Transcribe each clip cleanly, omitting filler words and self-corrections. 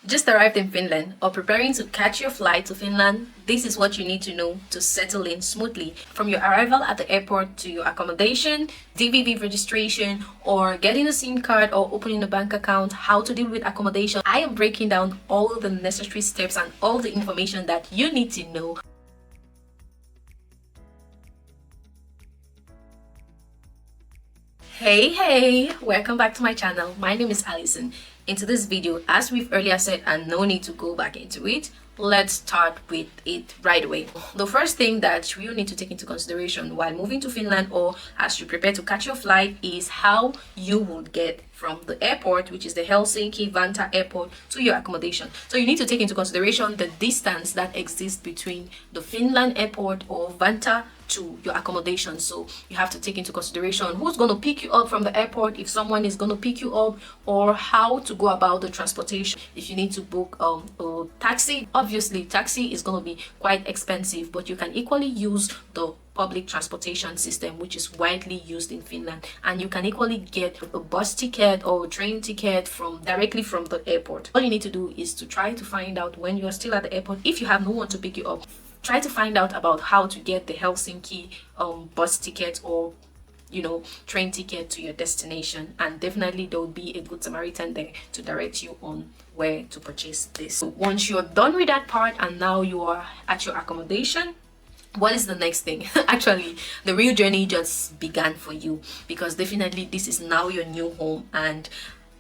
Just arrived in Finland or preparing to catch your flight to Finland? This is what you need to know to settle in smoothly. From your arrival at the airport to your accommodation, DVV registration, or getting a SIM card or opening a bank account, how to deal with accommodation. I am breaking down all the necessary steps and all the information that you need to know. Hey, welcome back to my channel. My name is Alison. Into this video, as we've earlier said, and no need to go back into it, let's start with it right away. The first thing that you need to take into consideration while moving to Finland or as you prepare to catch your flight is how you would get from the airport, which is the Helsinki-Vantaa airport, to your accommodation. So you need to take into consideration the distance that exists between the Finland airport or Vantaa to your accommodation. So you have to take into consideration who's going to pick you up from the airport, if someone is going to pick you up, or how to go about the transportation. If you need to book a taxi, obviously taxi is going to be quite expensive, but you can equally use the public transportation system, which is widely used in Finland, and you can equally get a bus ticket or a train ticket directly from the airport. All you need to do is to try to find out when you are still at the airport, if you have no one to pick you up, try to find out about how to get the Helsinki bus ticket or train ticket to your destination, and definitely there will be a good Samaritan there to direct you on where to purchase this. So once you're done with that part and now you are at your accommodation, what is the next thing? Actually, the real journey just began for you, because definitely this is now your new home, and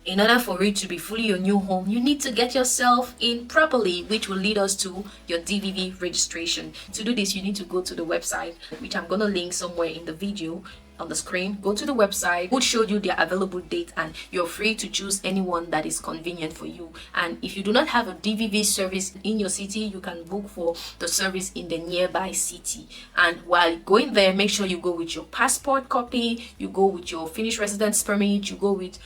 in order for it to be fully your new home, you need to get yourself in properly, which will lead us to your DVV registration. To do this, you need to go to the website, which I'm going to link somewhere in the video on the screen. Go to the website, which showed you their available date, and you're free to choose anyone that is convenient for you. And if you do not have a DVV service in your city, you can book for the service in the nearby city. And while going there, make sure you go with your passport copy, you go with your Finnish residence permit, you go with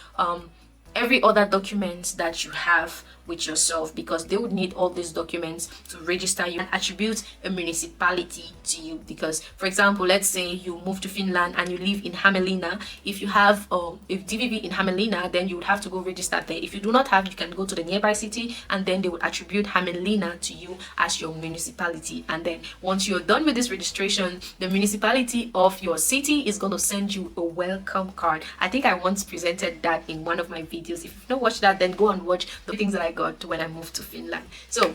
every other document that you have with yourself, because they would need all these documents to register you and attribute a municipality to you. Because, for example, let's say you move to Finland and you live in Hämeenlinna. If you have if DVV in Hämeenlinna, then you would have to go register there. If you do not have, you can go to the nearby city, and then they would attribute Hämeenlinna to you as your municipality. And then once you're done with this registration, the municipality of your city is going to send you a welcome card. I think I once presented that in one of my videos. If you've not watched that, then go and watch the things that I got when I moved to Finland. So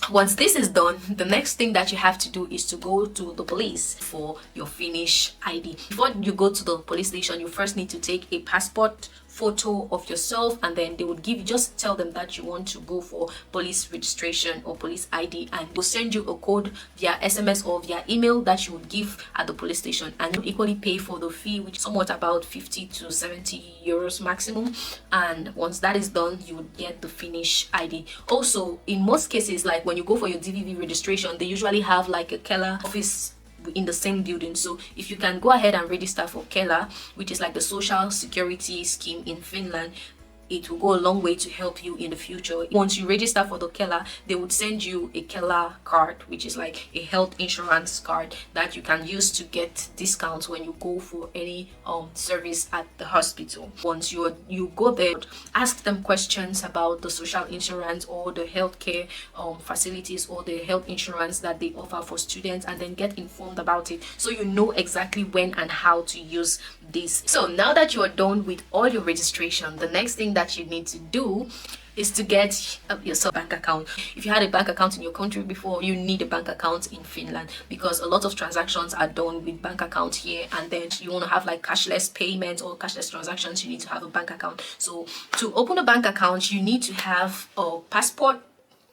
once this is done, the next thing that you have to do is to go to the police for your Finnish ID. Before you go to the police station, you first need to take a passport photo of yourself, and then they would just tell them that you want to go for police registration or police ID, and they'll send you a code via SMS or via email that you would give at the police station, and you equally pay for the fee, which is somewhat about 50 to 70 euros maximum. And once that is done, you would get the Finnish ID. Also, in most cases, like when you go for your DVV registration, they usually have like a Kela office in the same building. So if you can go ahead and register for Kela, which is like the social security scheme in Finland, it will go a long way to help you in the future. Once you register for the Kela, they would send you a Kela card, which is like a health insurance card that you can use to get discounts when you go for any service at the hospital. Once you go there, ask them questions about the social insurance or the healthcare facilities or the health insurance that they offer for students, and then get informed about it, so you know exactly when and how to use this. So now that you are done with all your registration, the next thing that you need to do is to get yourself a bank account. If you had a bank account in your country before, you need a bank account in Finland, because a lot of transactions are done with bank account here, and then you want to have like cashless payments or cashless transactions, you need to have a bank account. So to open a bank account, you need to have a passport,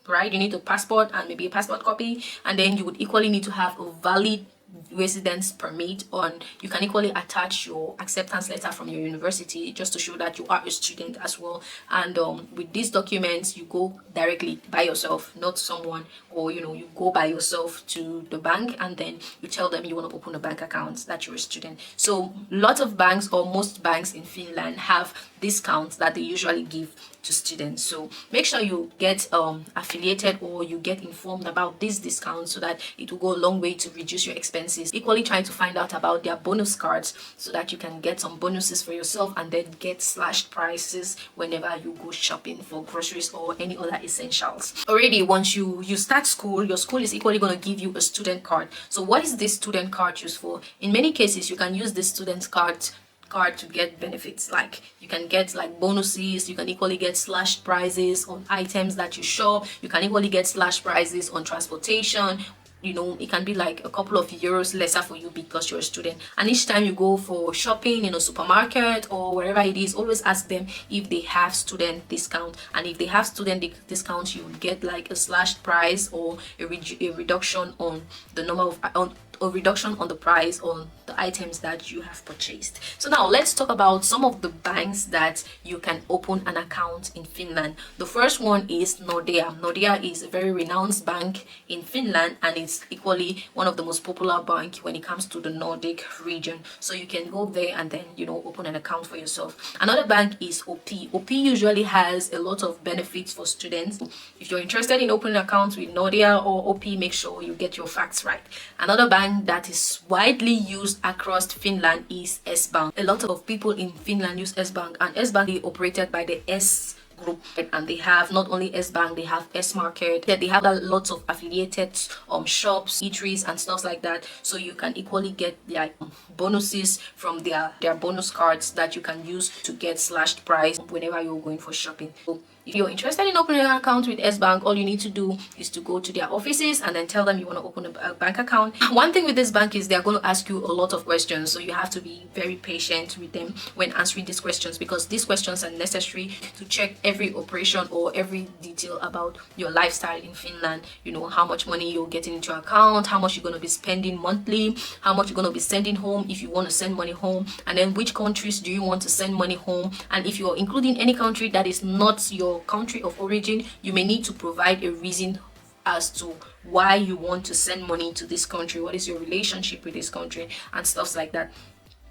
right? You need a passport and maybe a passport copy, and then you would equally need to have a valid residence permit, on you can equally attach your acceptance letter from your university just to show that you are a student as well. And with these documents, you go directly by yourself, not someone, or you go by yourself to the bank, and then you tell them you want to open a bank account, that you're a student. So lots of banks, or most banks in Finland, have discounts that they usually give to students. So make sure you get affiliated, or you get informed about this discount, so that it will go a long way to reduce your expenses. Equally trying to find out about their bonus cards, so that you can get some bonuses for yourself and then get slashed prices whenever you go shopping for groceries or any other essentials. Already, once you start school, your school is equally going to give you a student card. So what is this student card used for? In many cases, you can use this student card to get benefits. Like, you can get like bonuses, you can equally get slashed prices on items that you shop, you can equally get slashed prices on transportation. You know, it can be like a couple of euros lesser for you because you're a student. And each time you go for shopping in a supermarket or wherever it is, always ask them if they have student discount. And if they have student discount, you will get like a slashed price, or a reduction on the number of a reduction on the price on the items that you have purchased. So now let's talk about some of the banks that you can open an account in Finland. The first one is Nordea. Nordea is a very renowned bank in Finland, and it's equally one of the most popular bank when it comes to the Nordic region. So you can go there and then, you know, open an account for yourself. Another bank is OP. OP usually has a lot of benefits for students. If you're interested in opening accounts with Nordea or OP, make sure you get your facts right. Another bank that is widely used across Finland is S-Bank. A lot of people in Finland use S-Bank, and S-Bank is operated by the S Group, and they have not only S-Bank, they have S-Market. They have lots of affiliated shops, eateries and stuff like that. So you can equally get like bonuses from their bonus cards that you can use to get slashed price whenever you're going for shopping. So if you're interested in opening an account with S-Bank, all you need to do is to go to their offices and then tell them you want to open a bank account. One thing with this bank is they're going to ask you a lot of questions, so you have to be very patient with them when answering these questions, because these questions are necessary to check every operation or every detail about your lifestyle in Finland. You know, how much money you're getting into your account, how much you're going to be spending monthly, how much you're going to be sending home if you want to send money home, and then which countries do you want to send money home. And if you're including any country that is not your country of origin, you may need to provide a reason as to why you want to send money to this country, what is your relationship with this country, and stuff like that.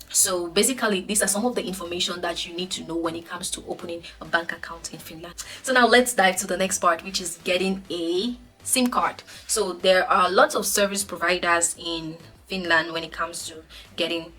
So basically, these are some of the information that you need to know when it comes to opening a bank account in Finland. So now let's dive to the next part, which is getting a SIM card. So there are lots of service providers in Finland when it comes to getting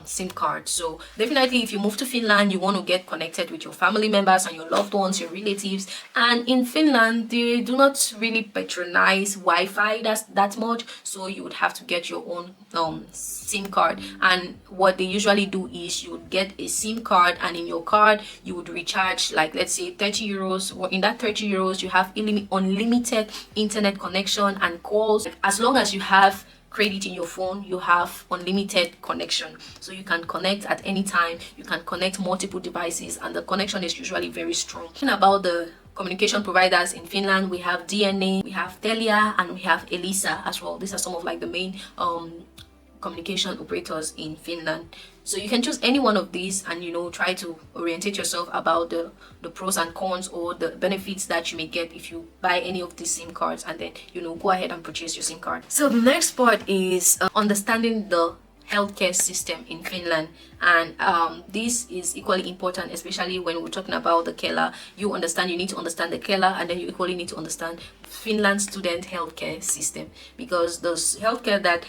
SIM cards. So definitely, if you move to Finland, you want to get connected with your family members and your loved ones, your relatives. And in Finland, they do not really patronize Wi-Fi that much, so you would have to get your own SIM card. And what they usually do is you would get a SIM card, and in your card you would recharge, like, let's say 30 euros, or in that 30 euros you have unlimited internet connection and calls. As long as you have credit in your phone, you have unlimited connection, so you can connect at any time. You can connect multiple devices, and the connection is usually very strong. Talking about the communication providers in Finland, we have DNA, we have Telia, and we have Elisa as well. These are some of like the main communication operators in Finland. So you can choose any one of these and, you know, try to orientate yourself about the pros and cons, or the benefits that you may get if you buy any of these SIM cards, and then, you know, go ahead and purchase your SIM card. So the next part is understanding the healthcare system in Finland, and this is equally important, especially when we're talking about the Kela. You need to understand the Kela, and then you equally need to understand Finland's student healthcare system, because the healthcare that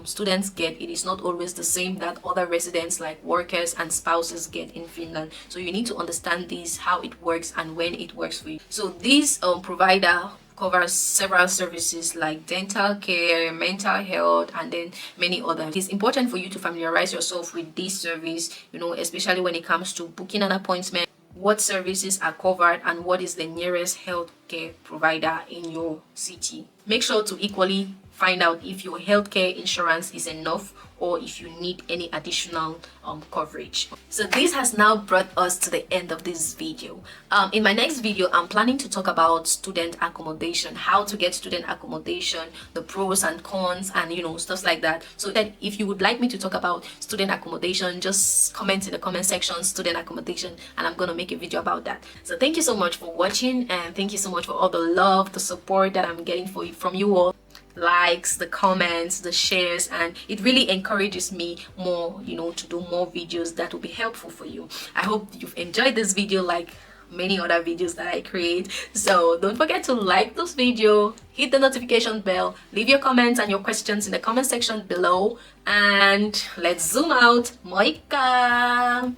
students get, it is not always the same that other residents like workers and spouses get in Finland. So you need to understand this, how it works and when it works for you. So this provider covers several services like dental care, mental health, and then many others. It's important for you to familiarize yourself with this service, you know, especially when it comes to booking an appointment, what services are covered, and what is the nearest healthcare provider in your city. Make sure to equally find out if your healthcare insurance is enough, or if you need any additional coverage. So this has now brought us to the end of this video. In my next video, I'm planning to talk about student accommodation, how to get student accommodation, the pros and cons, and, you know, stuff like that. So that if you would like me to talk about student accommodation, just comment in the comment section student accommodation, and I'm gonna make a video about that. So thank you so much for watching, and thank you so much for all the love, the support that I'm getting from you all. Likes, the comments, the shares, and it really encourages me more, you know, to do more videos that will be helpful for you. I hope you've enjoyed this video like many other videos that I create. So don't forget to like this video, hit the notification bell, leave your comments and your questions in the comment section below, and let's zoom out. Moika!